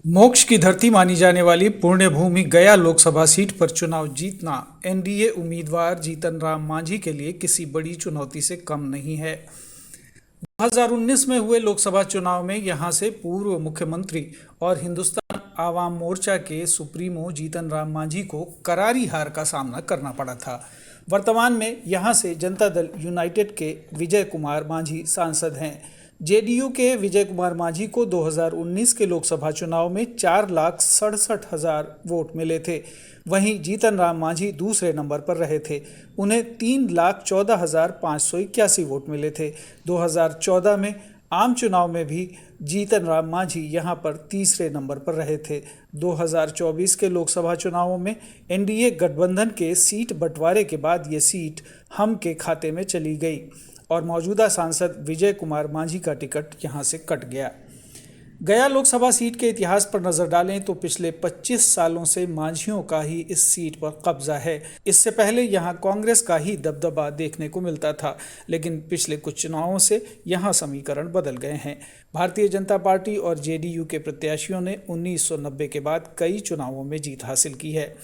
मोक्ष की धरती मानी जाने वाली पुण्य भूमि गया लोकसभा सीट पर चुनाव जीतना एनडीए उम्मीदवार जीतन राम मांझी के लिए किसी बड़ी चुनौती से कम नहीं है। 2019 में हुए लोकसभा चुनाव में यहां से पूर्व मुख्यमंत्री और हिंदुस्तान आवाम मोर्चा के सुप्रीमो जीतन राम मांझी को करारी हार का सामना करना पड़ा था। वर्तमान में यहां से जनता दल यूनाइटेड के विजय कुमार मांझी सांसद हैं। जेडीयू के विजय कुमार मांझी को 2019 के लोकसभा चुनाव में 4,67,000 वोट मिले थे। वहीं जीतन राम मांझी दूसरे नंबर पर रहे थे। उन्हें 3,14,581 वोट मिले थे। 2014 में आम चुनाव में भी जीतन राम मांझी यहां पर तीसरे नंबर पर रहे थे। 2024 के लोकसभा चुनावों में एनडीए गठबंधन के सीट बंटवारे के बाद ये सीट हम के खाते में चली गई और मौजूदा सांसद विजय कुमार मांझी का टिकट यहां से कट गया। गया लोकसभा सीट के इतिहास पर नजर डालें तो पिछले 25 सालों से मांझियों का ही इस सीट पर कब्जा है। इससे पहले यहां कांग्रेस का ही दबदबा देखने को मिलता था, लेकिन पिछले कुछ चुनावों से यहां समीकरण बदल गए हैं। भारतीय जनता पार्टी और जेडीयू के प्रत्याशियों ने 1990 के बाद कई चुनावों में जीत हासिल की है।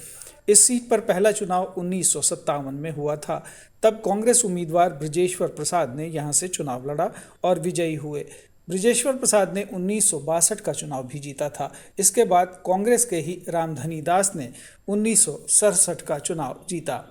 इस सीट पर पहला चुनाव 1957 में हुआ था। तब कांग्रेस उम्मीदवार बृजेश्वर प्रसाद ने यहां से चुनाव लड़ा और विजयी हुए। बृजेश्वर प्रसाद ने 1962 का चुनाव भी जीता था। इसके बाद कांग्रेस के ही रामधनी दास ने 1967 का चुनाव जीता।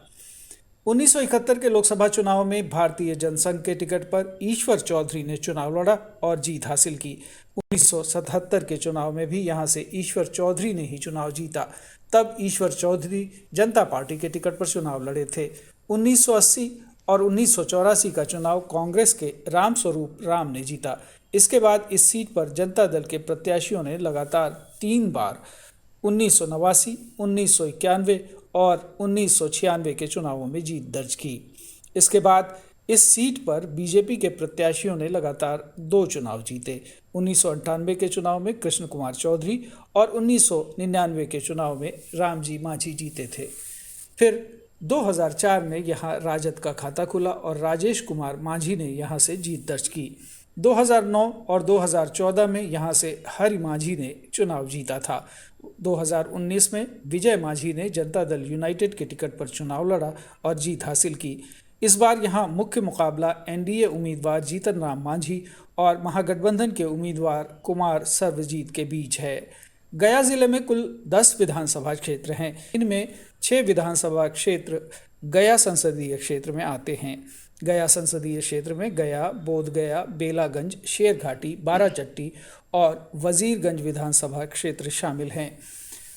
1971 के लोकसभा चुनाव में भारतीय जनसंघ के टिकट पर ईश्वर चौधरी ने चुनाव लड़ा और जीत हासिल की। 1977 के चुनाव में भी यहां से ईश्वर चौधरी ने ही चुनाव जीता। तब ईश्वर चौधरी जनता पार्टी के टिकट पर चुनाव लड़े थे। 1980 और 1984 का चुनाव कांग्रेस के रामस्वरूप राम ने जीता। इसके बाद इस सीट पर जनता दल के प्रत्याशियों ने लगातार 3 बार 1989, 1991 और 1996 के चुनावों में जीत दर्ज की। इसके बाद इस सीट पर बीजेपी के प्रत्याशियों ने लगातार 2 चुनाव जीते। 1998 के चुनाव में कृष्ण कुमार चौधरी और 1999 के चुनाव में रामजी मांझी जीते थे। फिर 2004 में यहां राजद का खाता खुला और राजेश कुमार मांझी ने यहां से जीत दर्ज की। 2009 और 2014 में यहां से हरि मांझी ने चुनाव जीता था। 2019 में विजय मांझी ने जनता दल यूनाइटेड के टिकट पर चुनाव लड़ा और जीत हासिल की। इस बार यहां मुख्य मुकाबला एनडीए उम्मीदवार जीतन राम मांझी और महागठबंधन के उम्मीदवार कुमार सर्वजीत के बीच है। गया जिले में कुल 10 विधानसभा क्षेत्र हैं। इनमें 6 विधानसभा क्षेत्र गया संसदीय क्षेत्र में आते हैं। गया संसदीय क्षेत्र में गया, बोधगया, बेलागंज, शेरघाटी, बाराचट्टी और वजीरगंज विधानसभा क्षेत्र शामिल हैं।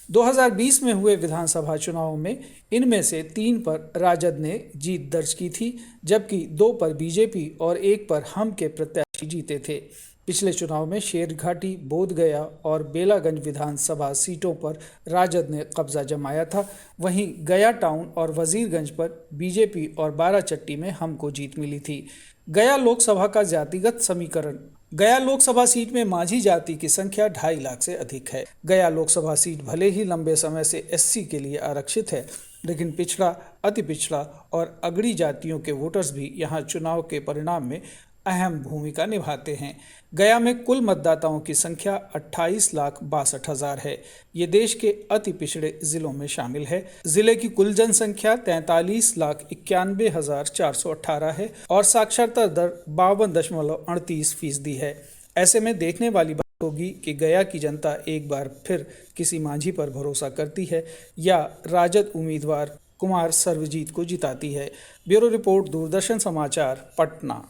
2020 में हुए विधानसभा चुनाव में इनमें से 3 पर राजद ने जीत दर्ज की थी, जबकि 2 पर बीजेपी और 1 पर हम के प्रत्याशी जीते थे। पिछले चुनाव में शेरघाटी, बोधगया और बेलागंज विधानसभा सीटों पर राजद ने कब्जा जमाया था। वहीं गया टाउन और वजीरगंज पर बीजेपी और बाराचट्टी में हमको जीत मिली थी। गया लोकसभा का जातिगत समीकरण। गया लोकसभा सीट में माझी जाति की संख्या 2.5 लाख से अधिक है। गया लोकसभा सीट भले ही लंबे समय से एससी के लिए आरक्षित है, लेकिन पिछड़ा, अति पिछड़ा और अगड़ी जातियों के वोटर्स भी यहाँ चुनाव के परिणाम में अहम भूमिका निभाते हैं। गया में कुल मतदाताओं की संख्या 28,62,000 है। ये देश के अति पिछड़े जिलों में शामिल है। जिले की कुल जनसंख्या 43,91,418 है और साक्षरता दर 52.38% है। ऐसे में देखने वाली बात होगी कि गया की जनता एक बार फिर किसी मांझी पर भरोसा करती है या राजद उम्मीदवार कुमार सर्वजीत को जिताती है। ब्यूरो रिपोर्ट, दूरदर्शन समाचार, पटना।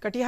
कटिहार